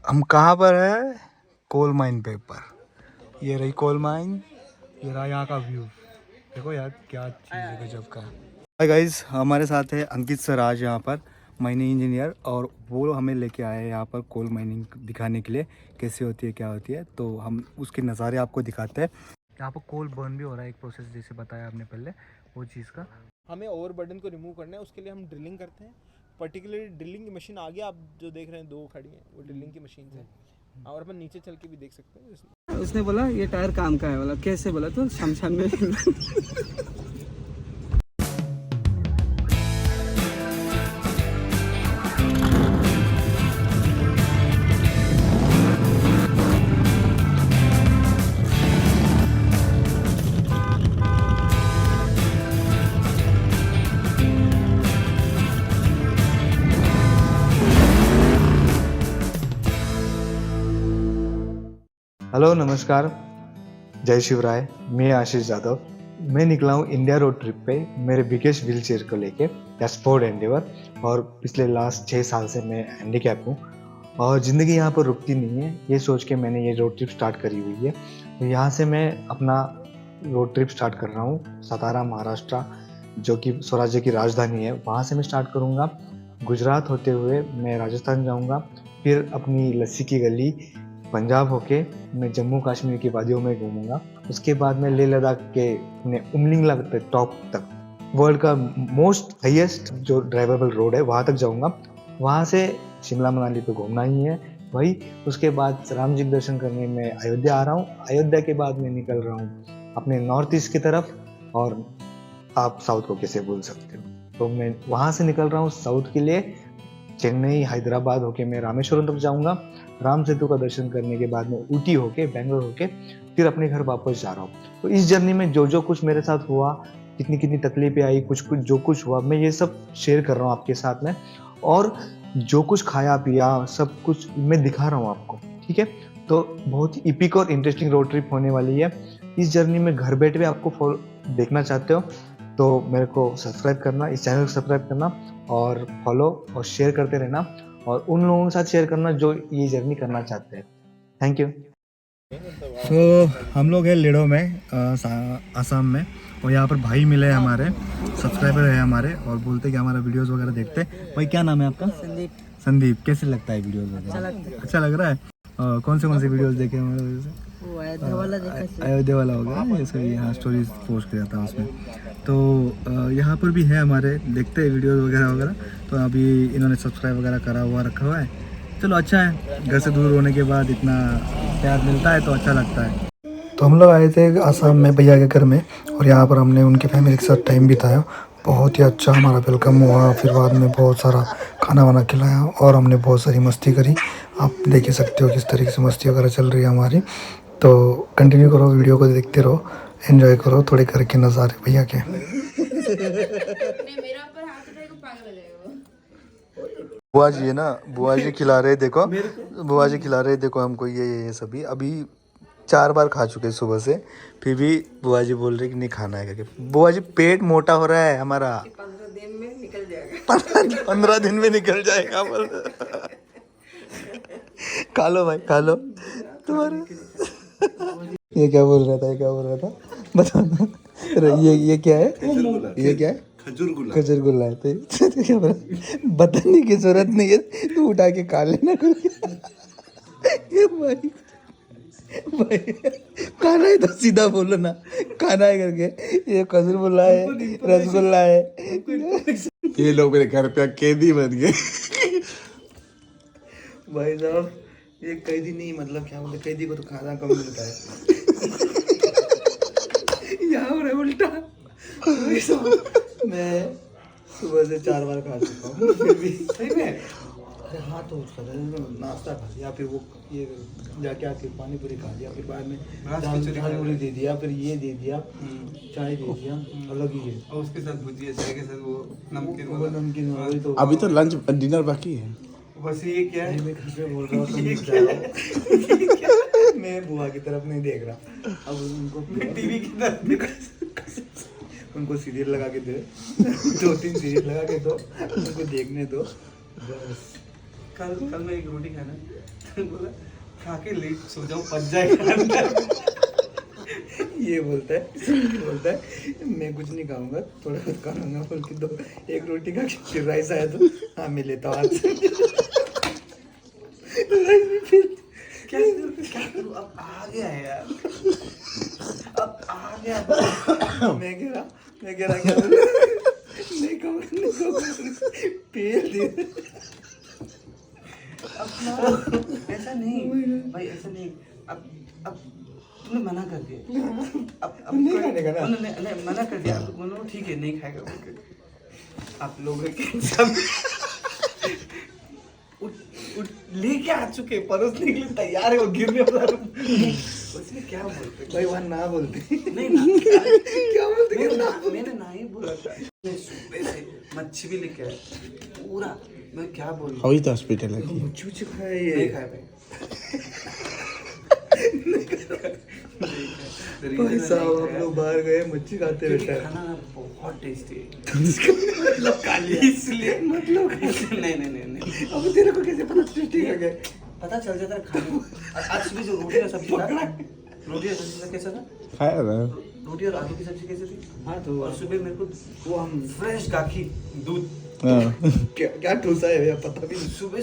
हम कहाँ पर है? कोल माइन पे ऊपर। ये रही कोल माइन, ये रहा यहाँ का व्यू। देखो यार क्या चीज़ है, गजब का। हाय गाइस, हमारे साथ है अंकित सर आज यहाँ पर, माइनिंग इंजीनियर, और वो हमें लेके आए हैं यहाँ पर कोल माइनिंग दिखाने के लिए कैसे होती है, क्या होती है। तो हम उसके नज़ारे आपको दिखाते हैं। यहाँ पर कोल बर्न भी हो रहा है, एक प्रोसेस जैसे बताया आपने पहले, वो चीज़ का। हमें ओवरबर्डन को रिमूव करना है, उसके लिए हम ड्रिलिंग करते हैं। पर्टिकुलरली ड्रिलिंग की मशीन आगे आप जो देख रहे हैं 2 खड़ी हैं, वो ड्रिलिंग की मशीन है। और अपन नीचे चल के भी देख सकते हैं। उसने बोला ये टायर काम का है, बोला कैसे, बोला तो शमशान में। हेलो, नमस्कार, जय शिवराय। मैं आशीष यादव। मैं निकला हूँ इंडिया रोड ट्रिप पे मेरे बिगेस्ट व्हील चेयर को लेके, या स्पोर्ट एंडेवर। और पिछले लास्ट 6 साल से मैं हैंडीकैप हूँ और ज़िंदगी यहाँ पर रुकती नहीं है, ये सोच के मैंने ये रोड ट्रिप स्टार्ट करी हुई है। तो यहाँ से मैं अपना रोड ट्रिप स्टार्ट कर रहा हूँ सातारा, महाराष्ट्र, जो कि स्वराज्य की राजधानी है। वहाँ से मैं स्टार्ट करूँगा, गुजरात होते हुए मैं राजस्थान जाऊँगा, फिर अपनी लस्सी की गली पंजाब होके मैं जम्मू कश्मीर की वादियों में घूमूंगा। उसके बाद मैं लेह लद्दाख के अपने उमलिंगला तक, टॉप तक, वर्ल्ड का मोस्ट हाईएस्ट जो ड्राइवेबल रोड है वहाँ तक जाऊंगा। वहाँ से शिमला मनाली पे घूमना ही है भाई। उसके बाद राम जी के दर्शन करने में अयोध्या आ रहा हूँ। अयोध्या के बाद मैं निकल रहा हूँ अपने नॉर्थ ईस्ट की तरफ, और आप साउथ को कैसे भूल सकते हो। तो मैं वहाँ से निकल रहा हूँ साउथ के लिए। चेन्नई, हैदराबाद होके मैं रामेश्वरम तक जाऊंगा। राम सेतु का दर्शन करने के बाद में ऊटी होके, बेंगलोर होके, फिर अपने घर वापस जा रहा हूँ। तो इस जर्नी में जो जो कुछ मेरे साथ हुआ, कितनी कितनी तकलीफें आई, कुछ कुछ जो कुछ हुआ, मैं ये सब शेयर कर रहा हूँ आपके साथ में। और जो कुछ खाया पिया सब कुछ मैं दिखा रहा हूँ आपको, ठीक है। तो बहुत ही इपिक और इंटरेस्टिंग रोड ट्रिप होने वाली है। इस जर्नी में घर बैठे भी आपको देखना चाहते हो तो मेरे को सब्सक्राइब करना, इस चैनल को सब्सक्राइब करना और फॉलो और शेयर करते रहना, और उन लोगों के साथ शेयर करना जो ये जर्नी करना चाहते हैं। Thank you. हम लोग हैं लेडो में, आसाम में, और यहाँ पर भाई मिले हैं हमारे, सब्सक्राइबर है हमारे, और बोलते कि हमारा वीडियोस वगैरह देखते हैं। भाई क्या नाम है आपका? संदीप। संदीप, कैसे लगता है वीडियोस वगैरह? अच्छा लग रहा है। कौन से वीडियोस देखे हमारे वजह से? वो अयोध्या वाला हो गया, जैसे यहाँ स्टोरीज पोस्ट किया था उसमें। तो यहाँ पर भी है हमारे, देखते हैं वीडियोस वगैरह वगैरह। तो अभी इन्होंने सब्सक्राइब वगैरह करा हुआ रखा हुआ है। चलो अच्छा है, घर से दूर होने के बाद इतना प्यार मिलता है तो अच्छा लगता है। तो हम लोग आए थे आसाम में भैया के घर में, और यहाँ पर हमने उनकी फैमिली के साथ टाइम बिताया। बहुत ही अच्छा हमारा वेलकम हुआ, फिर बाद में बहुत सारा खाना वाना खिलाया और हमने बहुत सारी मस्ती करी। आप देख ही सकते हो किस तरीके से मस्ती वगैरह चल रही है हमारी। तो कंटिन्यू करो, वीडियो को देखते रहो, एंजॉय करो थोड़े घर के नज़ारे भैया के। बुआ जी है ना, बुआ जी खिला रहे, देखो बुआ जी खिला रहे, देखो हमको ये सभी अभी 4 बार खा चुके सुबह से, फिर भी बुआ जी बोल रहे कि नहीं खाना है करके। बुआ जी पेट मोटा हो रहा है हमारा, 15 दिन में निकल जाएगा। 15 दिन में निकल जाएगा बोल। खा लो भाई, खा लो। तुम्हारा ये क्या बोल रहा था, ये क्या बोल रहा था बताना। ये क्या है, ये क्या है? खजूर गुल्ला है। तो बताने की जरूरत नहीं है, तू उठा के खा लेना। ये भाई भाई खाना है तो सीधा बोलो ना, खाना है करके। ये खजूर गुल्ला है, रसगुल्ला है। ये लोग मेरे घर पे कैदी बन गए। भाई साहब, ये कैदी नहीं, मतलब क्या बोलते, कैदी को तो खाना कम मिलता है। यहाँ हो रहा है उल्टा। मैं सुबह से 4 बार खा चुका हूँ, फिर भी सही में। अरे हाँ, तो उसका नाश्ता खा लिया, फिर वो ये जाके आके पानी पूरी खा लिया, फिर बाद में दाल पूरी दे दिया, फिर ये दे दिया, चाय दे दिया, अलग ही है। और उसके साथ भुजिया, चाय के साथ वो नमकीन। तो अभी तो लंच डिनर बाकी है। बस ये क्या है, मैं घर पे बोल रहा हूँ मैं बुआ की तरफ नहीं देख रहा। अब उनको टीवी की तरफ, उनको सीरियल लगा के दे, 2-3 सीरियल लगा के दो, उनको देखने दो बस। कल मैं एक रोटी खाना तो बोला खा के लेट सो जाऊं पच जाएगा अंदर। ये बोलता है मैं कुछ नहीं खाऊंगा, थोड़ा बहुत खाऊंगा, बोल के दो एक रोटी खा के फिर राइस आया तो हाँ मैं लेता हूँ हाथ से। राइस में फिर क्या करूँ अब आ गया है यार, अब आ गया। मैं कह रहा क्या बोले नहीं कहूँगा पेल दे। ऐसा नहीं भाई, ऐसा नहीं। अब तूने मना कर दिया, अब नहीं खाने का ना। नहीं मना कर दिया, अब बोलो ठीक है नहीं खाएगा। आप लोग सब उठ लेके आ चुके, परोसने के लिए तैयार है, वो गिरने वाला। उसमें क्या बोलते भाई, वहाँ ना बोलते नहीं ना क्या बोलते मैंने ना ही बोला था। मैं सुबह से मच्छी भी लेके आया पूरा, मैं क्या बोलूं। हाउ इज द हॉस्पिटल है? मच्छी खाया ये नहीं खाया भाई साहब। हम लोग बाहर गए मच्छी खाते बैठे, खाना बहुत टेस्टी है। मतलब काली इसलिए मतलब नहीं अब तेरे को कैसे पता टेस्टी है? पता चल जाता है खाने। आज सुबह जो रोटी और सब्जी था, रोटी और सब्जी कैसा था? खाया ना। रोटी और आलू की सब्जी कैसी थी? हाँ तो और सुबह मेरे को वो हम फ्रेश गाखी दूध क्या ठूसा है भैया पता भी नहीं। सुबह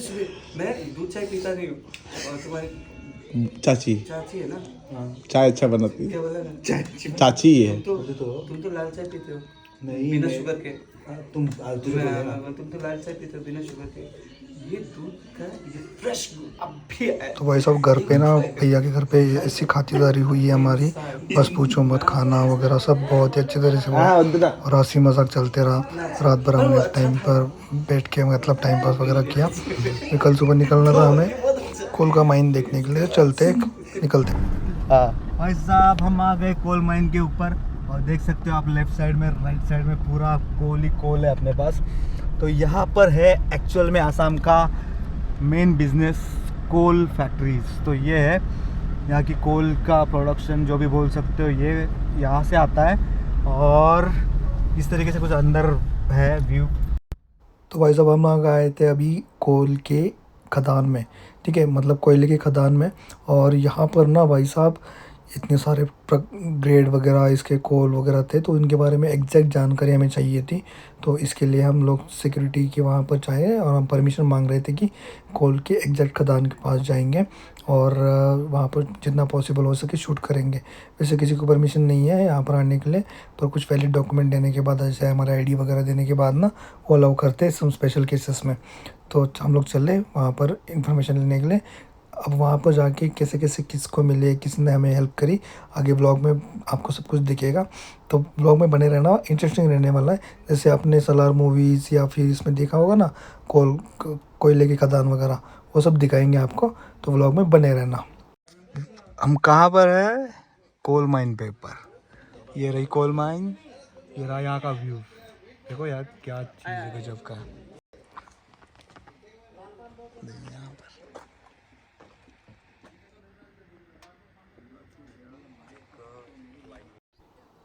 मैं दूध चाय पीता नहीं हूँ, और तुम्हारी चाची है ना? हाँ चाय अच्छा बनाती है। क्या बोला ना? चाची है। तुम तो लाल चाय पीते हो नहीं बिना शुगर के। तुम तो लाल चाय पीते हो बिना शुगर के। ये दूध का ये फ्रेश अब भी है। तो भाई साहब घर पे ना भैया के घर पे ऐसी खातिरदारी हुई है हमारी, बस पूछो मत। खाना वगैरह सब बहुत ही अच्छी तरह से हुआ और हंसी मजाक चलते रहा। रात भर हमने टाइम पर बैठ के मतलब टाइम पास वगैरह किया। फिर कल सुबह निकलना था हमें कोल का माइन देखने के लिए, चलते निकलते। भाई साहब हम आ गए कोल माइन के ऊपर और देख सकते हो आप लेफ्ट साइड में राइट साइड में पूरा कोल ही कोल है अपने पास। तो यहाँ पर है एक्चुअल में आसाम का मेन बिजनेस कोल फैक्ट्रीज। तो ये है यहाँ की कोल का प्रोडक्शन जो भी बोल सकते हो, ये यहाँ से आता है और इस तरीके से कुछ अंदर है व्यू। तो भाई साहब हम लोग आए थे अभी कोल के खदान में, ठीक है, मतलब कोयले के खदान में। और यहाँ पर ना भाई साहब इतने सारे ग्रेड वगैरह इसके कोल वगैरह थे, तो इनके बारे में एग्जैक्ट जानकारी हमें चाहिए थी। तो इसके लिए हम लोग सिक्योरिटी के वहाँ पर जाए और हम परमिशन मांग रहे थे कि कोल के एग्जैक्ट खदान के पास जाएंगे और वहाँ पर जितना पॉसिबल हो सके शूट करेंगे। वैसे किसी को परमिशन नहीं है यहाँ पर आने के लिए, पर कुछ वैलिड डॉक्यूमेंट देने के बाद, जैसे हमारा ID वगैरह देने के बाद ना वो अलाउ करते हैं सम स्पेशल केसेस में। तो हम लोग चले वहाँ पर इंफॉर्मेशन लेने के लिए। अब वहाँ पर जाके कैसे कैसे किसको मिले, किसने हमें हेल्प करी, आगे ब्लॉग में आपको सब कुछ दिखेगा। तो ब्लॉग में बने रहना, इंटरेस्टिंग रहने वाला है। जैसे आपने सलार मूवीज़ या फिर इसमें देखा होगा ना कोयले की खदान वगैरह, वो सब दिखाएंगे आपको, तो ब्लॉग में बने रहना। हम कहाँ पर है? कोल माइन पे ऊपर। ये रही कोल माइन, ये रहा यहाँ का व्यू। देखो यार क्या चीज़ है गजब का।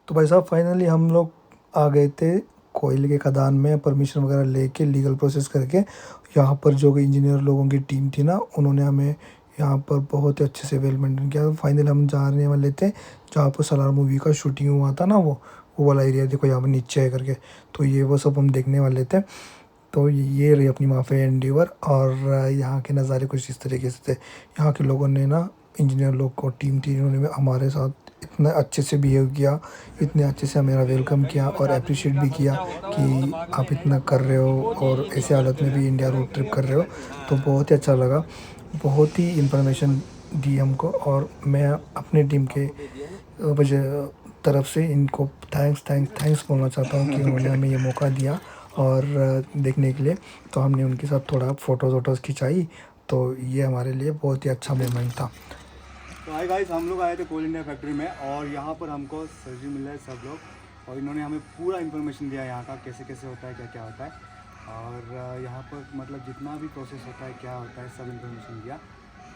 तो भाई साहब फाइनली हम लोग आ गए थे कोयले के खदान में, परमिशन वगैरह लेके लीगल प्रोसेस करके। यहाँ पर जो इंजीनियर लोगों की टीम थी ना, उन्होंने हमें यहाँ पर बहुत ही अच्छे से वेल मेंटेन किया। फाइनली हम जाने वाले थे जहाँ पर सलार मूवी का शूटिंग हुआ था ना, वो वाला एरिया देखो यहाँ पर नीचे है करके। तो ये वो सब हम देखने वाले थे। तो ये रही अपनी माफे एंडीवर और यहाँ के नज़ारे कुछ इस तरीके से थे। यहाँ के लोगों ने ना, इंजीनियर लोग को टीम थी, इन्होंने हमारे साथ इतना अच्छे से बिहेव किया, इतने अच्छे से हमारा वेलकम किया और अप्रिशिएट भी किया कि आप इतना कर रहे हो और ऐसे हालत में भी इंडिया रोड ट्रिप कर रहे हो। तो बहुत ही अच्छा लगा, बहुत ही इंफॉर्मेशन दी हमको। और मैं अपने टीम के तरफ से इनको थैंक्स बोलना चाहता हूँ कि उन्होंने हमें ये मौका दिया और देखने के लिए। तो हमने उनके साथ थोड़ा फ़ोटोज़ खिंचाई, तो ये हमारे लिए बहुत ही अच्छा मोमेंट था। तो हाय गाइस, हम लोग आए थे कोल इंडिया फैक्ट्री में और यहाँ पर हमको सर जी मिले सब लोग, और इन्होंने हमें पूरा इन्फॉर्मेशन दिया यहाँ का कैसे कैसे होता है, क्या क्या होता है, और यहाँ पर मतलब जितना भी प्रोसेस होता है, क्या होता है, सब इन्फॉर्मेशन दिया।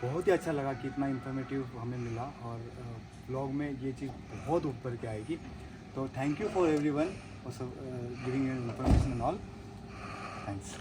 बहुत ही अच्छा लगा कि इतना इन्फॉर्मेटिव हमें मिला और ब्लॉग में ये चीज़ बहुत ऊपर के आएगी। तो thank you for everyone for giving information and all. Thanks.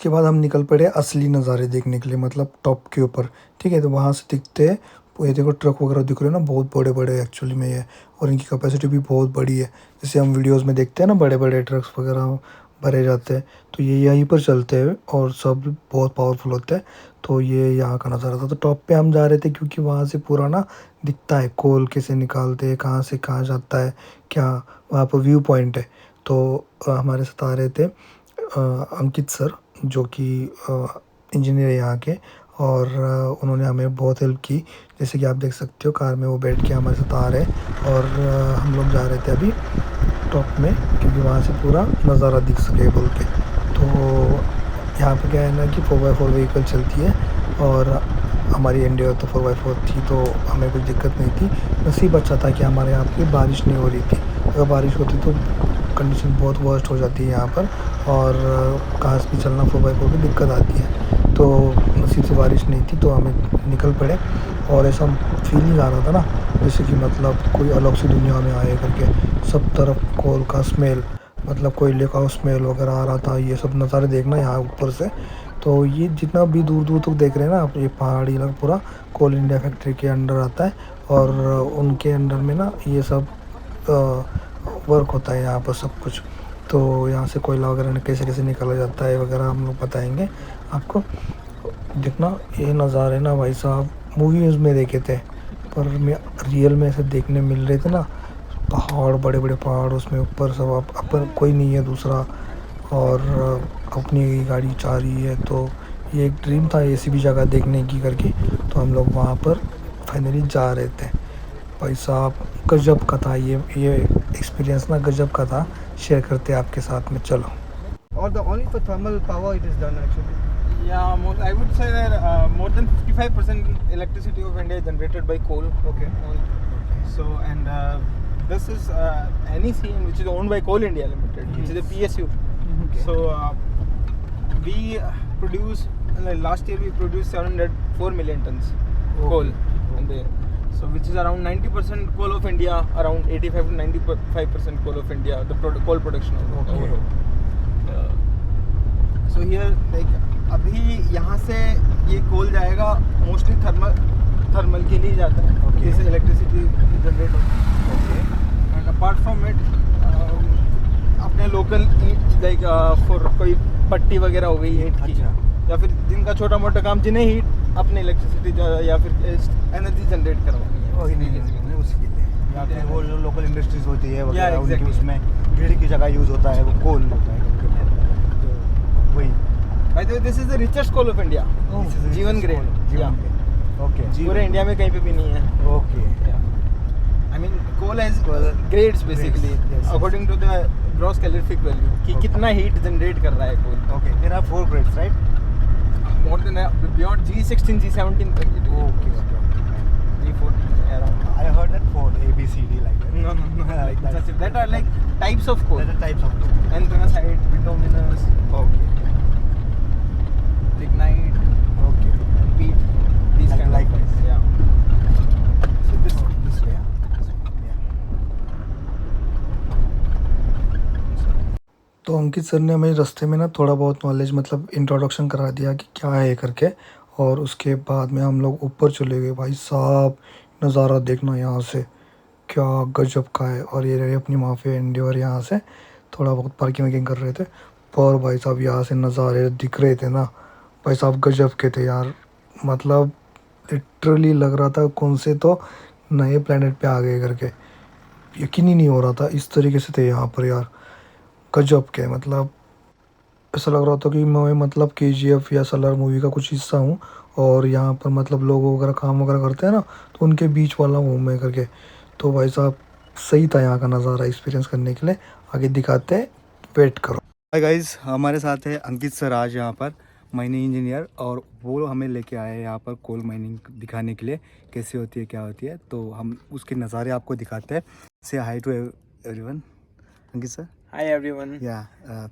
इसके बाद हम निकल पड़े असली नज़ारे देखने के लिए, मतलब टॉप के ऊपर। ठीक है, तो वहाँ से दिखते हैं, ये देखो ट्रक वगैरह दिख रहे हैं ना, बहुत बड़े बड़े एक्चुअली में ये, और इनकी कैपेसिटी भी बहुत बड़ी है। जैसे हम वीडियोस में देखते हैं ना, बड़े बड़े ट्रक्स वगैरह भरे जाते हैं, तो ये यहीं पर चलते हैं और सब बहुत पावरफुल होते हैं। तो ये यहाँ का नज़ारा था। तो टॉप पे हम जा रहे थे क्योंकि वहाँ से पूरा ना दिखता है कोल कैसे निकालते हैं, कहाँ से कहाँ जाता है, क्या वहाँ पर व्यू पॉइंट है। तो हमारे साथ आ रहे थे अंकित सर, जो कि इंजीनियर है यहाँ के, और उन्होंने हमें बहुत हेल्प की। जैसे कि आप देख सकते हो, कार में वो बैठ के हमारे साथ आ रहे हैं, और हम लोग जा रहे थे अभी टॉप में क्योंकि वहाँ से पूरा नज़ारा दिख सके बोल के। तो यहाँ पे क्या है ना कि 4x4 व्हीकल चलती है, और हमारी एंडेवर तो 4x4 थी, तो हमें कोई दिक्कत नहीं थी। नसीब अच्छा था कि हमारे यहाँ पे बारिश नहीं हो रही थी। अगर बारिश होती तो कंडीशन बहुत वर्स्ट हो जाती है यहाँ पर, और घास भी चलना 4x4 की दिक्कत आती है। तो नसीब से बारिश नहीं थी, तो हमें निकल पड़े। और ऐसा फीलिंग आ रहा था ना जैसे कि मतलब कोई अलग सी दुनिया में आए करके। सब तरफ कोल का स्मेल, मतलब कोयले का स्मेल वगैरह आ रहा था। ये सब नज़ारे देखना यहाँ ऊपर से, तो ये जितना भी दूर दूर तक देख रहे हैं ना आप, ये पहाड़ी इलाका पूरा कोल इंडिया फैक्ट्री के अंडर आता है, और उनके अंडर में ना ये सब वर्क होता है यहाँ पर सब कुछ। तो यहाँ से कोयला वगैरह कैसे कैसे निकाला जाता है वगैरह हम लोग बताएंगे आपको। देखना ये नज़ारे ना भाई साहब मूवीज़ में देखे थे, पर मैं रियल में ऐसे देखने मिल रहे थे ना। पहाड़, बड़े बड़े पहाड़, उसमें ऊपर सब अपन कोई नहीं है दूसरा, और अपनी गाड़ी जा रही है। तो ये एक ड्रीम था ऐसी भी जगह देखने की करके। तो हम लोग वहाँ पर फाइनली जा रहे थे। भाई साहब गजब का था ये एक्सपीरियंस ना, गजब का था। शेयर करते हैं आपके साथ में, चलो। Or the only for thermal power it is done actually. Yeah, I would say that more than 55% electricity of India is generated by coal. Okay. So, and this is NEC, which is owned by Coal India Limited, which is a PSU. Okay. So, we produce, last year we produced 704 million tons coal. And so, which is around 90% coal of India, around 85 to 95% coal of India, the coal production overall. So here, like, अभी यहाँ से ये कोल जाएगा mostly thermal के लिए जाता है, जैसे इलेक्ट्रिसिटी जनरेट होती है। एंड अपार्ट फ्रॉम इट अपने लोकल हीट, लाइक फॉर कोई पट्टी वगैरह हो गई हीट की, या फिर जिनका छोटा मोटा काम, जिन्हें हीट अपने इलेक्ट्रिसिटी या फिर एनर्जी जनरेट करवानी है उसके लिए, या फिर वो जो लोकल इंडस्ट्रीज होती है वगैरह, Yeah, exactly. उनकी उसमें ग्रिड की जगह यूज़ होता है वो कोल होता है, तो वही। By the way, this is the richest coal of India. जीवन ग्रेड। ओके, पूरे इंडिया में कहीं पे भी नहीं है। Okay. I mean, coal has grades basically, Yes. according to the gross calorific value, कि कितना heat generate कर रहा है coal. Okay, there are 4 grades, right? More than beyond G16, G17 तक it is. Okay. G14 around. I heard that 4 A, B, C, D like that. No. Like That's- that are like types of coal. That are types of coal. Anthracite, bituminous, Okay. lignite, Okay. peat. These kind of Likewise. things. Yeah. So this way. Yeah. तो अंकित sir ने हमें रास्ते में ना थोड़ा बहुत knowledge, मतलब introduction करा दिया कि क्या है करके, और उसके बाद में हम लोग ऊपर चले गए। भाई साहब नज़ारा देखना यहाँ से, क्या गजब का है। और ये रही अपनी माफ़ी एंडेवर, यहाँ से थोड़ा बहुत पार्किंग वार्किंग कर रहे थे, पर भाई साहब यहाँ से नज़ारे दिख रहे थे ना भाई साहब, गजब के थे यार। मतलब लिटरली लग रहा था कौन से तो नए प्लेनेट पे आ गए करके, यकीन ही नहीं हो रहा था, इस तरीके से थे यहाँ पर यार, गजब के। मतलब ऐसा लग रहा था कि मैं मतलब KGF या सलार मूवी का कुछ हिस्सा हूँ, और यहाँ पर मतलब लोग वगैरह काम वगैरह करते हैं ना, तो उनके बीच वाला हूँ मैं करके। तो भाई साहब सही था यहाँ का नज़ारा एक्सपीरियंस करने के लिए। आगे दिखाते हैं, वेट करो। हाय गाइस, हमारे साथ है अंकित सर आज यहाँ पर, माइनिंग इंजीनियर, और वो हमें लेके आए हैं यहाँ पर कोल माइनिंग दिखाने के लिए, कैसी होती है क्या होती है। तो हम उसके नज़ारे आपको दिखाते हैं। Say hi to everyone Ankit sir. Hi everyone. या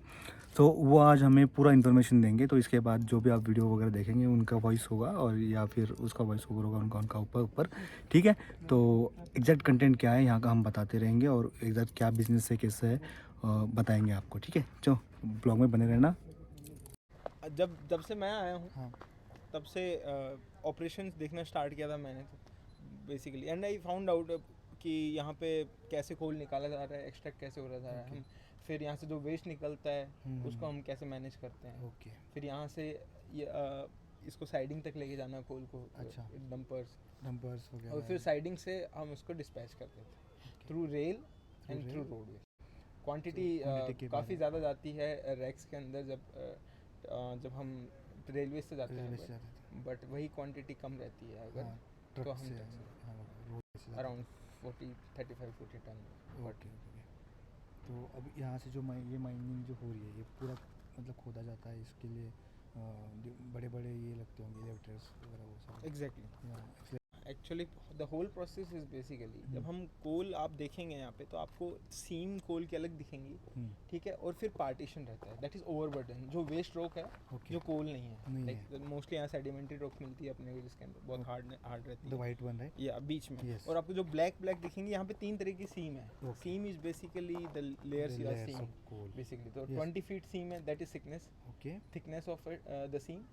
तो वो आज हमें पूरा इन्फॉर्मेशन देंगे। तो इसके बाद जो भी आप वीडियो वगैरह देखेंगे उनका वॉइस होगा, और या फिर उसका वॉइस ओवर होगा उनका ऊपर, ठीक है। तो एग्जैक्ट कंटेंट क्या है यहाँ का हम बताते रहेंगे, और एग्जैक्ट क्या बिजनेस है कैसे है बताएंगे आपको, ठीक है। चलो ब्लॉग में बने रहना। जब से मैं आया हूँ हाँ तब से ऑपरेशंस देखना स्टार्ट किया था मैंने तो basically, and I found out कि यहाँ पे कैसे कोल निकाला जा रहा है, एक्सट्रैक्ट कैसे हो रहा है हम, फिर यहाँ से जो वेस्ट निकलता है उसको हम कैसे मैनेज करते हैं, ओके फिर यहाँ से इसको साइडिंग तक लेके जाना कोल को, अच्छा। डंपर्स, डंपर्स वगैरह और फिर साइडिंग से हम उसको डिस्पैच करते थे through rail and through roadway. Quantity quantity के काफ़ी ज़्यादा जाती है रैक्स के अंदर जब हम रेलवे से जाते रेलवे से हैं, बट वही क्वांटिटी कम रहती है अगर तो ट्रक हम से ट्रक से हाँ रोड से अराउंड 35-40 टन। Okay okay. तो अब यहाँ से जो ये माइनिंग जो हो रही है ये पूरा मतलब खोदा जाता है, इसके लिए बड़े बड़े ये लगते होंगे इलेक्ट्रिक्स वगैरह वो सब। Exactly actually the whole process is basically जब हम कोल आप देखेंगे यहाँ पे तो आपको सीम कोल की अलग दिखेंगी, ठीक है, और फिर पार्टीशन रहता है दैट इज ओवरबर्डन, जो वेस्ट रॉक है Okay. जो कोल नहीं है, नहीं लाइक मोस्टली यहाँ सेडिमेंट्री रॉक मिलती है अपने को जिसके अंदर बहुत हार्ड रहती द है, वाइट वन राइट। या बीच में Yes. और आपको जो ब्लैक दिखेंगे यहाँ पे 3 तरह की सीम है। Okay. Seam is basically the layers या सीम कोल बेसिकली, तो Yes. 20 फीट सीम है that is okay thickness of the seam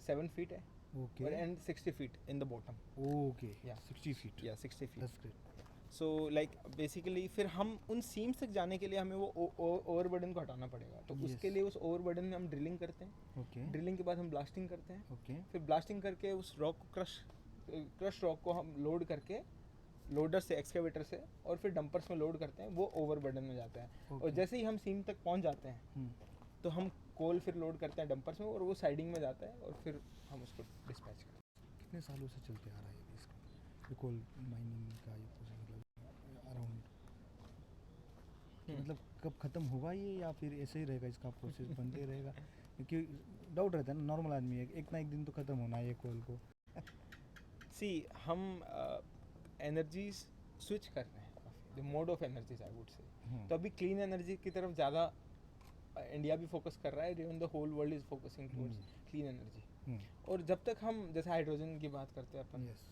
7 feet है ओके और and 60 feet in the bottom, okay Yeah. 60 feet या 60 feet. That's great. So like basically फिर हम उन seems तक जाने के लिए हमें वो ओवरबर्डन को हटाना पड़ेगा, तो Yes. उसके लिए उस ओवरबर्डन में हम ड्रिलिंग करते हैं, ओके ड्रिलिंग के बाद हम ब्लास्टिंग करते हैं, ओके फिर ब्लास्टिंग करके उस रॉक को क्रश रॉक को हम लोड करके लोडर से एक्सकेवेटर से और फिर डंपर्स में लोड करते हैं, वो ओवरबर्डन में जाता है। और Okay. जैसे ही हम सीम तक पहुंच जाते हैं तो हम कोल फिर लोड करते हैं डंपर्स में और वो साइडिंग में जाता है और फिर हम उसको डिस्पैच करते हैं। कितने सालों से चलते आ रहा है इसका कोल माइनिंग का ये प्रोसेस, मतलब अराउंड मतलब कब ख़त्म होगा ये, या फिर ऐसे ही रहेगा इसका प्रोसेस बनते रहेगा? क्योंकि डाउट रहता है ना नॉर्मल आदमी है, एक ना एक दिन तो ख़त्म होना है ये कोल को। सी हम एनर्जी स्विच कर रहे हैं काफ़ी, the mode of energies I would say, तो अभी क्लीन एनर्जी की तरफ ज़्यादा इंडिया भी फोकस कर रहा है, even the whole world is focusing towards clean energy. और जब तक हम जैसे हाइड्रोजन की बात करते हैं अपन, yes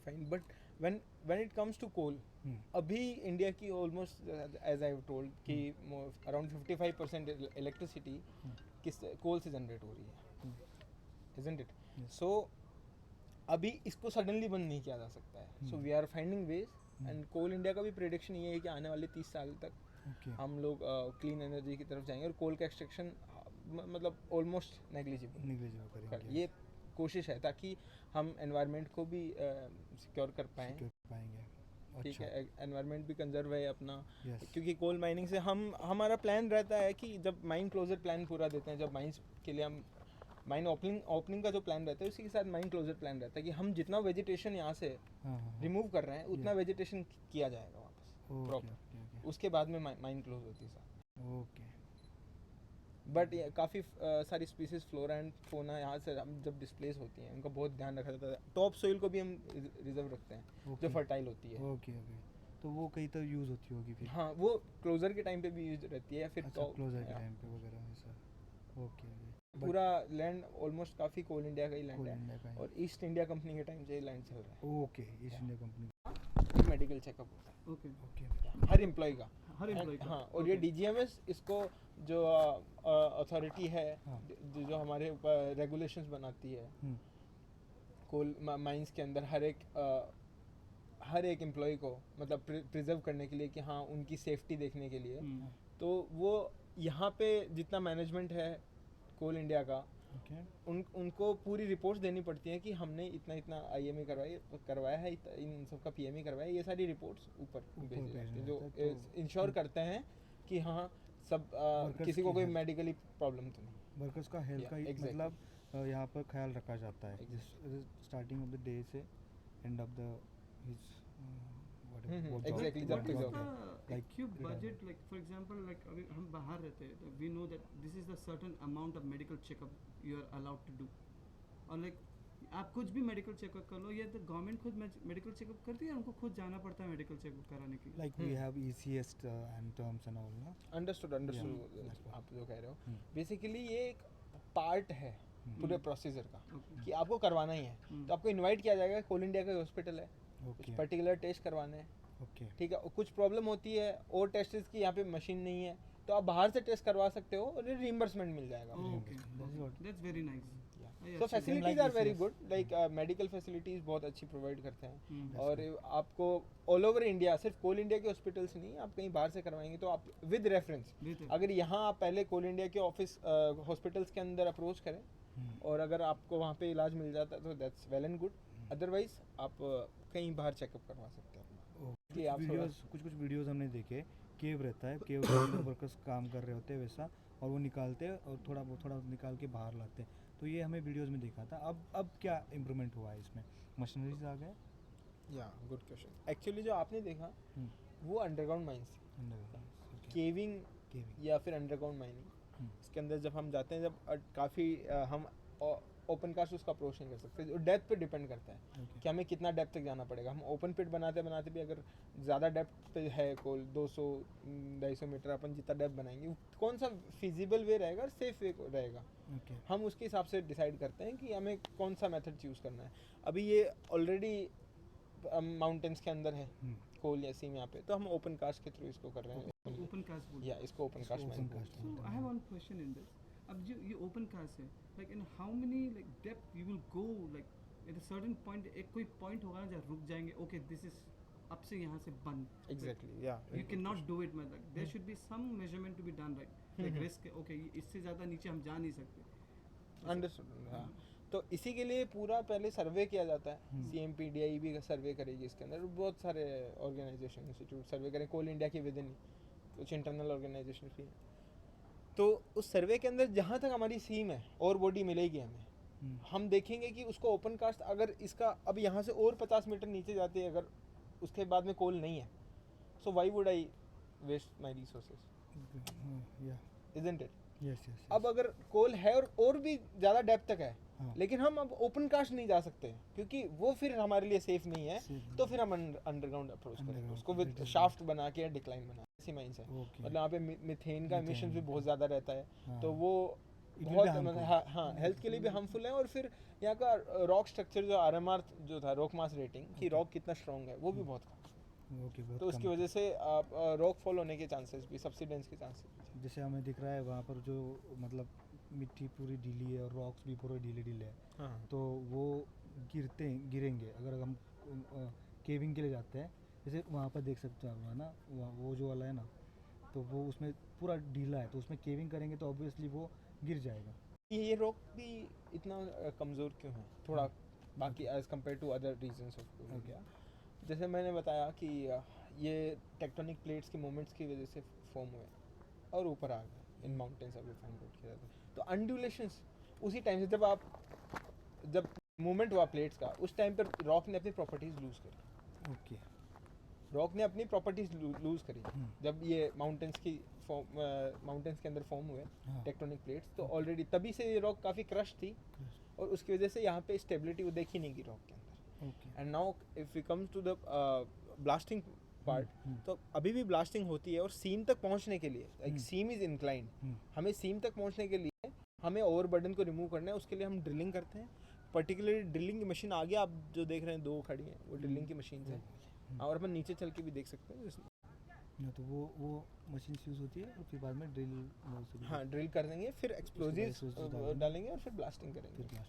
fine, but when it comes to coal, अभी इंडिया की ऑलमोस्ट एज आई टोल्ड कि अराउंड 55% इलेक्ट्रिसिटी किस कोल से जनरेट हो रही है, इजंट इट? सो अभी इसको सडनली बंद नहीं किया जा सकता है, so we are finding ways, and coal India का भी प्रेडिक्शन ये है कि आने वाले 30 साल तक ओके हम लोग क्लीन एनर्जी की तरफ जाएंगे और कोल का एक्सट्रैक्शन मतलब ऑलमोस्ट नेग्लिजिबल निगलेजिबल करेंगे, ये कोशिश है ताकि हम एनवायरनमेंट को भी सिक्योर कर पाएँ, सिक्योर पाएंगे। ठीक अच्छा है, एनवायरनमेंट भी कंजर्व है अपना, यस क्योंकि कोल माइनिंग से हमारा प्लान रहता है कि जब माइन क्लोजर प्लान पूरा देते हैं, जब माइंस के लिए हम माइन ओपनिंग का जो प्लान रहता है उसी के साथ माइन क्लोजर प्लान रहता है कि हम जितना वेजिटेशन यहाँ से हाँ हाँ रिमूव कर रहे हैं उतना वेजिटेशन किया जाएगा वापस ओके प्रॉपर, ओके उसके बाद में माइन क्लोज होती है साथ। ओके बट काफ़ी सारी स्पीसीज फ्लोरा एंड फोना यहाँ से हम जब डिस्प्लेस होती हैं उनका बहुत ध्यान रखा जाता है। टॉप सोइल को भी हम रिजर्व रखते हैं जो Okay. फर्टाइल होती है। ओके ओके, तो वो कहीं तो यूज़ होती होगी फिर? हाँ, वो क्लोजर के टाइम पे भी यूज रहती है या फिर अच्छा क्लोजर के टाइम पे वगैरह है सर। ओके ओके, पूरा लैंड ऑलमोस्ट काफ़ी कोल इंडिया का ही लैंड कोल है इंडिया का है। और ईस्ट इंडिया कंपनी के टाइम से लैंड चल रहा ओके ईस्ट इंडिया कंपनी। है। मेडिकल चेकअप होता है ओके ओके हर एम्प्लॉय का, हर एम्प्लॉय का। हाँ, और ये DGMS इसको जो अथॉरिटी है हाँ। जो हमारे ऊपर रेगुलेशंस बनाती है कोल माइंस के अंदर हर एक एम्प्लॉय को मतलब प्रिजर्व करने के लिए कि हाँ उनकी सेफ्टी देखने के लिए, तो वो यहाँ पे जितना मैनेजमेंट है कोल इंडिया का ओके उनको पूरी रिपोर्ट्स देनी पड़ती हैं कि हमने इतना IME करवाया है, इन सब का PME करवाया है, ये सारी रिपोर्ट्स ऊपर भेजी जाती हैं जो इंश्योर करते हैं कि हाँ सब किसी को कोई मेडिकली प्रॉब्लम तो नहीं। वर्कर्स का हेल्थ का exactly. मतलब यहाँ पर ख्याल रखा जाता है स्टार्टिंग ऑफ द डे से end of the his exactly, जब तक job है। Like क्यों retirement. Budget like for example like अभी हम बाहर रहते हैं, we know that this is the certain amount of medical checkup you are allowed to do, और लाइक आप कुछ भी मेडिकल चेकअप कर लो, ये तो गवर्नमेंट खुद मेडिकल चेकअप करती है, उनको खुद जाना पड़ता है मेडिकल चेकअप कराने के लिए। like we have ECS and terms and all ना। अंडरस्टूड that's आप जो कह रहे हो बेसिकली ये एक पार्ट है पूरे प्रोसीजर का Okay. कि आपको करवाना ही है, तो आपको इनवाइट किया जाएगा, कोल इंडिया का हॉस्पिटल है, कुछ ओके पर्टिकुलर टेस्ट करवाने हैं, ओके ठीक है, और कुछ प्रॉब्लम होती है और टेस्ट की यहाँ पे मशीन नहीं है तो आप बाहर से टेस्ट करवा सकते हो और रिइंबर्समेंट मिल जाएगा। Okay, that's very nice. Yeah, so अच्छा, facilities are very good, like medical facilities बहुत अच्छी प्रोवाइड करते हैं और आपको ऑल ओवर इंडिया, सिर्फ कोल इंडिया के हॉस्पिटल्स नहीं, आप कहीं बाहर से करवाएंगे तो आप विद रेफरेंस, With- अगर यहाँ आप पहले कोल इंडिया के ऑफिस हॉस्पिटल्स के अंदर अप्रोच करें और अगर आपको वहाँ पे इलाज मिल जाता है तो that's well and good, otherwise आप कहीं बाहर चेकअप करवा सकते हैं। कि आप कुछ वीडियोस हमने देखे, केव रहता है, केव के अंदर वर्कर्स काम कर रहे होते हैं वैसा, और वो निकालते हैं और थोड़ा निकाल के बाहर लाते हैं। तो ये हमें वीडियोस में देखा था। अब क्या इम्प्रूवमेंट हुआ है इसमें? मशीनरीज आ गए? या गुड क्वेश्चन। एक्चुअली जो आपने देखा वो अंडरग्राउंड माइंस, केविंग केविंग। या फिर अंडरग्राउंड माइनिंग, इसके अंदर जब हम जाते हैं, जब काफ़ी हम ओपन कास्ट उसका अप्रोच नहीं कर सकते, जो डेप्थ पे डिपेंड करता है कि हमें कितना डेप्थ तक जाना पड़ेगा। हम ओपन पिट बनाते बनाते भी अगर ज़्यादा डेप्थ पे है कोल, 200-250 मीटर अपन जितना डेप्थ बनाएंगे, कौन सा फिजिबल वे रहेगा और सेफ वे रहेगा, हम उसके हिसाब से डिसाइड करते हैं कि हमें कौन सा मेथड चूज़ करना है। अभी ये ऑलरेडी माउंटेन्स के अंदर है कोल या सीम यहाँ पे, तो हम ओपन कास्ट के थ्रू इसको कर रहे हैं। Open cast बोलते या इसको ओपन कास्ट में So I have one question in this. अब जो ये open cast है, like in how many like depth you will go, like at a certain point, एक कोई point होगा ना जहाँ रुक जाएंगे, okay this is अब से यहाँ से बंद. एग्जैक्टली, या You cannot do it, मतलब there should be some measurement to be done, right? Like risk, okay इससे ज़्यादा नीचे हम जा नहीं सकते. अंडरस्टूड। हाँ, तो इसी के लिए पूरा पहले सर्वे किया जाता है। CMPDI भी सर्वे करेगी इसके अंदर, बहुत सारे ऑर्गेनाइजेशन इंस्टीट्यूट सर्वे करें, कोल इंडिया के विद इन कुछ इंटरनल ऑर्गेनाइजेशन भी हैं। तो उस सर्वे के अंदर जहाँ तक हमारी सीम है और बॉडी मिलेगी हमें, हम देखेंगे कि उसको ओपन कास्ट, अगर इसका अब यहाँ से और 50 मीटर नीचे जाती है, अगर उसके बाद में कोल नहीं है, so why would I waste my resources, isn't it? Yes. अब अगर कोल है और भी ज़्यादा डेप्थ तक है, लेकिन हम अब ओपन कास्ट नहीं जा सकते क्योंकि वो फिर हमारे लिए सेफ नहीं है, तो फिर हम अंडरग्राउंड अप्रोच करेंगे उसको विद शाफ्ट बना के या डिक्लाइन बना, ऐसी माइंस है। मतलब यहाँ पे मीथेन का एमिशन भी बहुत ज़्यादा रहता है, तो वो बहुत हाँ हेल्थ के लिए भी हार्मफुल है। और फिर यहाँ का रॉक स्ट्रक्चर जो RMR जो था, रॉक मास रेटिंग कि रॉक कितना स्ट्रॉन्ग है, वो भी बहुत कम, तो उसकी वजह से आप रॉक फॉल होने के चांसेस भी, सब्सिडेंस के चांसेस। जैसे हमें दिख रहा है वहाँ पर जो मतलब मिट्टी पूरी ढीली है और रॉक्स भी पूरे ढीले है, हाँ, तो वो गिरेंगे अगर हम केविंग के लिए जाते हैं। जैसे वहाँ पर देख सकते हो आप, है ना, वो जो वाला है ना, तो वो उसमें पूरा ढीला है, तो उसमें केविंग करेंगे तो ऑब्वियसली वो गिर जाएगा। ये रॉक भी इतना कमज़ोर क्यों है थोड़ा, बाकी as compared to other regions of India? जैसे मैंने बताया कि ये टेक्टोनिक प्लेट्स के मूवमेंट्स की वजह से फॉर्म हुए और ऊपर आ गए इन माउंटेन्स, अभी फाइंड आउट किया जाता है। तो अंडुलेशंस उसी टाइम से जब मूवमेंट हुआ प्लेट्स का, उस टाइम पर रॉक ने अपनी प्रॉपर्टीज़ लूज़ करी। ओके, रॉक ने अपनी प्रॉपर्टीज़ लूज़ करी जब ये माउंटेन्स के अंदर फॉर्म हुए टेक्टोनिक प्लेट्स, तो ऑलरेडी तभी से ये रॉक काफ़ी क्रश थी और उसकी वजह से यहाँ पे स्टेबिलिटी वो देखी नहीं गई रॉक के अंदर। And now if we come to the blasting part, तो अभी भी ब्लास्टिंग होती है और सीम तक पहुँचने के लिए, लाइक सीम इज़ इंक्लाइंड, हमें सीम तक पहुँचने के लिए हमें ओवरबर्डन को रिमूव करना है। उसके लिए हम ड्रिलिंग करते हैं, पर्टिकुलरली ड्रिलिंग की मशीन आगे आप जो देख रहे हैं 2 खड़ी हैं, वो ड्रिलिंग की मशीन है, और अपन नीचे चल के भी देख सकते हैं। तो वो मशीन यूज़ होती है और फिर बाद में ड्रिल, हाँ, ड्रिल कर देंगे, फिर एक्सप्लोजिव्स डालेंगे और फिर ब्लास्टिंग करेंगे,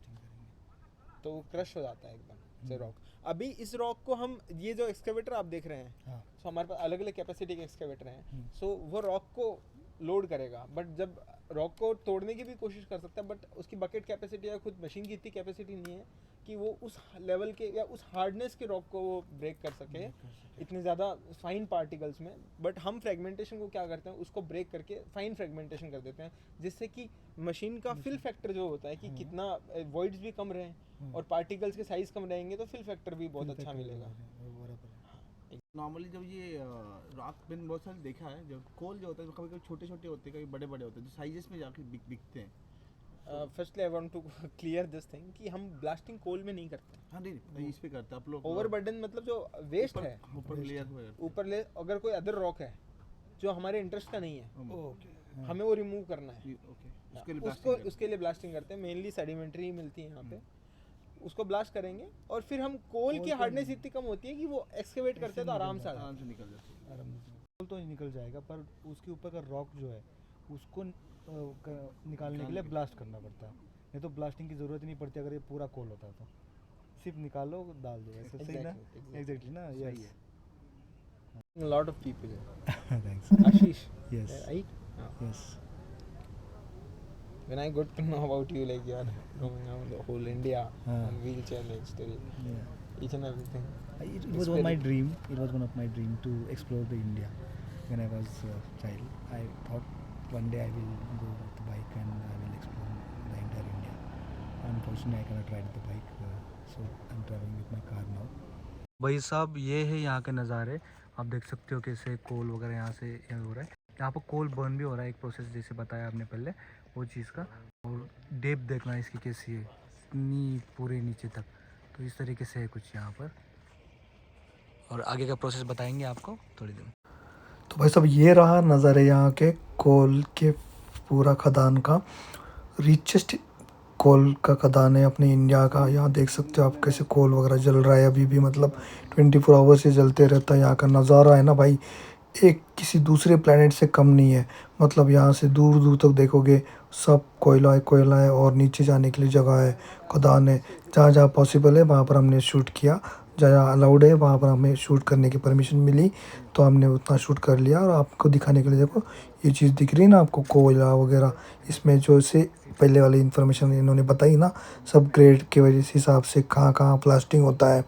तो क्रश हो जाता है एकदम से रॉक। अभी इस रॉक को हम, ये जो एक्सकेवेटर आप देख रहे हैं, सो हमारे पास अलग अलग कैपेसिटी के एक्सकेवेटर हैं, सो वो रॉक को लोड करेगा, बट जब रॉक को तोड़ने की भी कोशिश कर सकता है, बट उसकी बकेट कैपेसिटी या खुद मशीन की इतनी कैपेसिटी नहीं है कि वो उस लेवल के या उस हार्डनेस के रॉक को वो ब्रेक कर सके इतने ज़्यादा फाइन पार्टिकल्स में। बट हम फ्रेगमेंटेशन को क्या करते हैं, उसको ब्रेक करके फाइन फ्रेगमेंटेशन कर देते हैं, जिससे कि मशीन का फिल फैक्टर जो होता है कि कितना वॉइड्स भी कम रहें और पार्टिकल्स के साइज़ कम रहेंगे, तो फिल फैक्टर भी बहुत अच्छा मिलेगा। नॉर्मली जब ये रॉक मैंने बहुत सारे देखा है, जब कोल जो होता है कभी कभी छोटे छोटे होते हैं, कभी बड़े बड़े होते हैं, जो साइजेस में जाके दिखते हैं। Firstly I want to clear this thing कि हम ब्लास्टिंग कोल में नहीं करते। हाँ नहीं, इस पे करते हैं आप लोग। ओवरबर्डन मतलब जो वेस्ट है ऊपर लेयर ऊपर ले, अगर कोई अदर रॉक है जो हमारे इंटरेस्ट का नहीं है, हमें वो रिमूव करना है, उसके लिए ब्लास्टिंग करते हैं। मेनली सेडिमेंट्री मिलती है यहाँ पे, उसको ब्लास्ट करेंगे और फिर हम कोल की हार्डनेस इतनी कम होती है कि वो एक्सकेवेट करते हैं तो आराम से निकल जाते हैं। कोल तो निकल जाएगा, पर उसके ऊपर का रॉक जो है उसको निकालने के लिए ब्लास्ट करना पड़ता है। नहीं तो ब्लास्टिंग की ज़रूरत ही नहीं पड़ती अगर ये पूरा कोल होता तो सिर्फ निकालो डाल दो, ऐसे सही ना? एग्जैक्टली ना, yes. A lot of people. Thanks. Ashish, yes right? Yes. When I got to know about you, like you are roaming around the whole India on wheelchair, like still each and everything. It was one of my dream. It was one of my dream to explore the India. When I was a child, I thought one day I will go with the bike and I will explore the entire India. Unfortunately, I cannot ride the bike, so I'm traveling with my car now. भाई साहब, ये है यहाँ के नज़ारे। आप देख सकते हो कैसे कोल वगैरह यहाँ से हो रहा है। यहाँ पर कोल बर्न भी हो रहा है, एक प्रोसेस जैसे बताया आपने पहले वो चीज़ का। और डेप देखना इसकी कैसी है, इतनी पूरे नीचे तक। तो इस तरीके से है कुछ यहाँ पर, और आगे का प्रोसेस बताएंगे आपको थोड़ी देर में। तो भाई साहब ये रहा नज़ारे यहाँ के कोल के पूरा खदान का। रिचेस्ट कोल का खदान है अपने इंडिया का। यहाँ देख सकते हो आप कैसे कोल वगैरह जल रहा है अभी भी, मतलब 24 आवर्स से जलते रहता है। यहाँ का नज़ारा है ना भाई, एक किसी दूसरे प्लेनेट से कम नहीं है। मतलब यहाँ से दूर दूर तक देखोगे सब कोयला है, कोयला है, और नीचे जाने के लिए जगह है, खदान है। जहाँ जहाँ पॉसिबल है वहाँ पर हमने शूट किया, जहाँ अलाउड है वहाँ पर हमें शूट करने की परमिशन मिली तो हमने उतना शूट कर लिया। और आपको दिखाने के लिए देखो ये चीज़ दिख रही है ना आपको, कोयला वगैरह। इसमें जो से पहले वाली इन्फॉर्मेशन इन्होंने बताई ना, सब ग्रेड के वजह से हिसाब से कहाँ कहाँ ब्लास्टिंग होता है,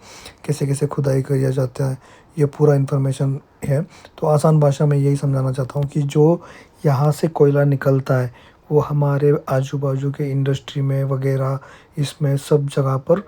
कैसे कैसे खुदाई किया जाता है, ये पूरा इन्फॉर्मेशन है। तो आसान भाषा में यही समझाना चाहता हूँ कि जो यहाँ से कोयला निकलता है वो हमारे आजू बाजू के इंडस्ट्री में वगैरह इसमें सब जगह पर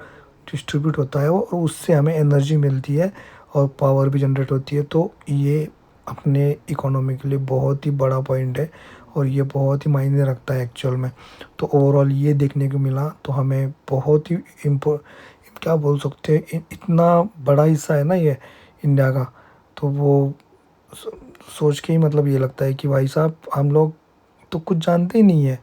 डिस्ट्रीब्यूट होता है और उससे हमें एनर्जी मिलती है और पावर भी जनरेट होती है। तो ये अपने इकोनॉमी के लिए बहुत ही बड़ा पॉइंट है और ये बहुत ही मायने रखता है एक्चुअल में। तो ओवरऑल ये देखने को मिला तो हमें बहुत ही क्या बोल सकते हैं, इतना बड़ा हिस्सा है ना ये इंडिया का। तो वो सोच के ही मतलब ये लगता है कि भाई साहब हम लोग तो कुछ जानते ही नहीं है,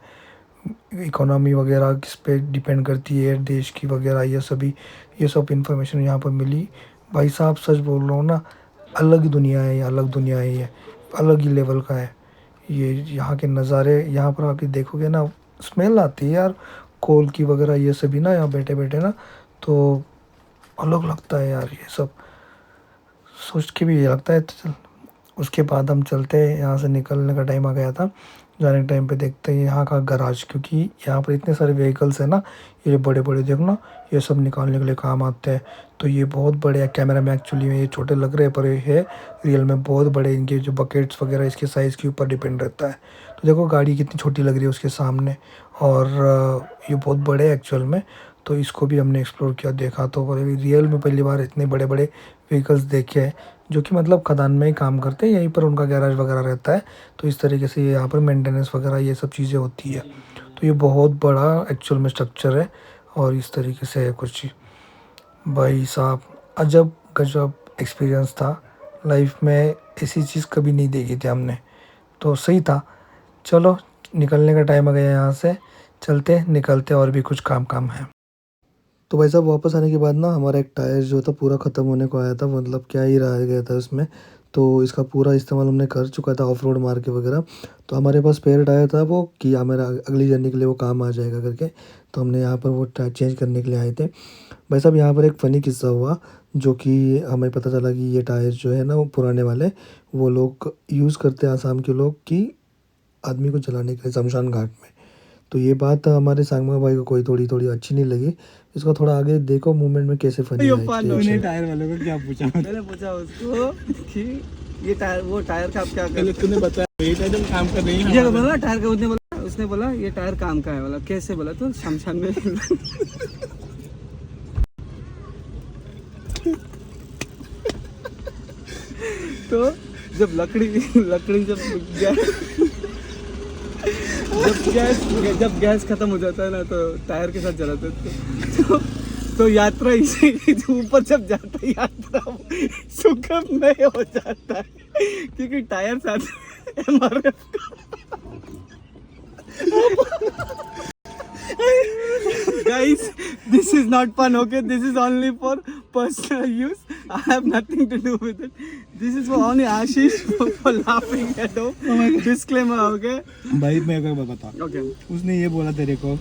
इकोनॉमी वगैरह किस पे डिपेंड करती है देश की वगैरह, ये सब इन्फॉर्मेशन यहाँ पर मिली। भाई साहब सच बोल रहा हूँ ना, अलग ही दुनिया है ये, अलग दुनिया है ये, अलग ही लेवल का है ये। यहाँ के नज़ारे यहाँ पर आके देखोगे ना, स्मेल आती है यार कोल की वगैरह ये सभी ना, यहाँ बैठे बैठे ना तो अलग लगता है यार ये सब। सोच के भी ये लगता है। तो चल उसके बाद हम चलते हैं, यहाँ से निकलने का टाइम आ गया था। जाने के टाइम पे देखते हैं यहाँ का गराज, क्योंकि यहाँ पर इतने सारे व्हीकल्स हैं ना, ये बड़े बड़े देखना, ये सब निकालने के लिए काम आते हैं। तो ये बहुत बड़े हैं, कैमरा में एक्चुअली में ये छोटे लग रहे हैं पर ये है रियल में बहुत बड़े। इनके जो बकेट्स वगैरह इसके साइज़ के ऊपर डिपेंड रहता है। तो देखो गाड़ी कितनी छोटी लग रही है उसके सामने, और ये बहुत बड़े हैं एक्चुअल में। तो इसको भी हमने एक्सप्लोर किया, देखा। तो रियल में पहली बार इतने बड़े बड़े व्हीकल्स देखे हैं जो कि मतलब खदान में ही काम करते हैं, यहीं पर उनका गैराज वगैरह रहता है। तो इस तरीके से यहाँ पर मेंटेनेंस वगैरह ये सब चीज़ें होती है। तो ये बहुत बड़ा एक्चुअल में स्ट्रक्चर है और इस तरीके से है कुछ। भाई साहब अजब गजब एक्सपीरियंस था, लाइफ में ऐसी चीज़ कभी नहीं देखी थी हमने। तो सही था। चलो निकलने का टाइम आ गया, यहाँ से चलते निकलते, और भी कुछ काम है। तो भाई साहब वापस आने के बाद ना हमारा एक टायर जो था पूरा ख़त्म होने को आया था, मतलब क्या ही रह गया था उसमें। तो इसका पूरा इस्तेमाल हमने कर चुका था ऑफ रोड मार के वगैरह। तो हमारे पास स्पेयर टायर था वो कि हमारा अगली जर्नी के लिए वो काम आ जाएगा करके। तो हमने यहाँ पर वो टायर चेंज करने के लिए आए थे। भाई साहब यहाँ पर एक फ़नी किस्सा हुआ, जो कि हमें पता चला कि ये टायर जो है ना वो पुराने वाले वो लोग यूज़ करते हैं आसाम के लोग कि आदमी को जलाने के लिए शमशान घाट में। तो ये बात हमारे सांगमा भाई को कोई थोड़ी अच्छी नहीं लगी। इसको थोड़ा आगे देखो मूवमेंट में कैसे फनी है। टायर वाले को क्या पूछा? मैंने पूछा उसको कि ये टायर, वो टायर का आप क्या कर, तूने बताया ये टायर काम कर रही है। ये बोला टायर का, उसने बोला ये टायर काम का है। बोला कैसे? बोला तो शमशान में। तो जब लकड़ी जब गैस खत्म हो जाता है ना तो टायर के साथ जलाते हैं। तो यात्रा इसे ऊपर जब जाता है यात्रा सुखम नहीं हो जाता है, क्योंकि टायर साथ MRF Guys, this is not fun, okay? This is only for personal use. I have nothing to do with it. This is for only Ashish for laughing at home. Disclaimer, okay? भाई मैं क्या बता, Okay. उसने ये बोला तेरे को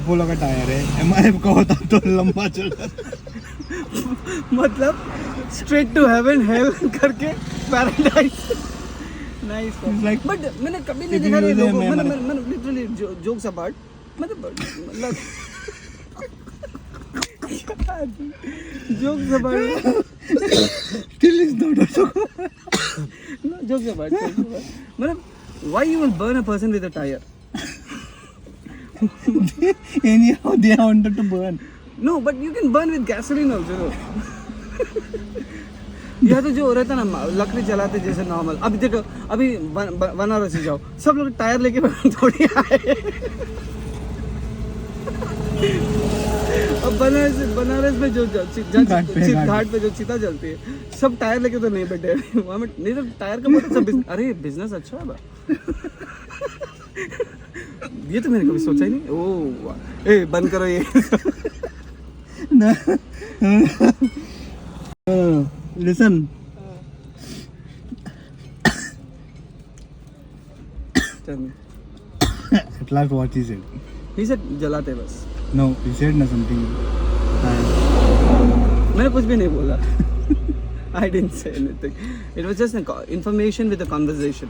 Apollo का टायर है, MRF का होता तो लंबा चलता। मतलब straight to heaven, hell करके paradise. Nice. like- But मैंने कभी नहीं If देखा you ये use लोगों them, मैंने literally jokes apart मतलब jokes apart Still is not also. no jokes apart मतलब why you will burn a person with a tire? Anyhow, they wanted to burn. No, but you can burn with gasoline also. यह तो जो रहता है ना लकड़ी जलाते जैसे नॉर्मल। अभी देखो अभी बनारस जाओ सब लोग टायर लेके थोड़ी आए। अब बनारस में जो घाट पे जो चिता जलती है सब टायर लेके तो नहीं बैठे वहाँ में। नहीं तो टायर का मतलब सब अरे बिजनेस अच्छा है बा। ये तो मैंने कभी सोचा ही नहीं। ओ ए बंद करो ये। Listen. Tell me. At last, what he said. He said जलाते बस। No, he said no something. मैंने कुछ भी नहीं बोला। I didn't say anything. It was just an information with a conversation.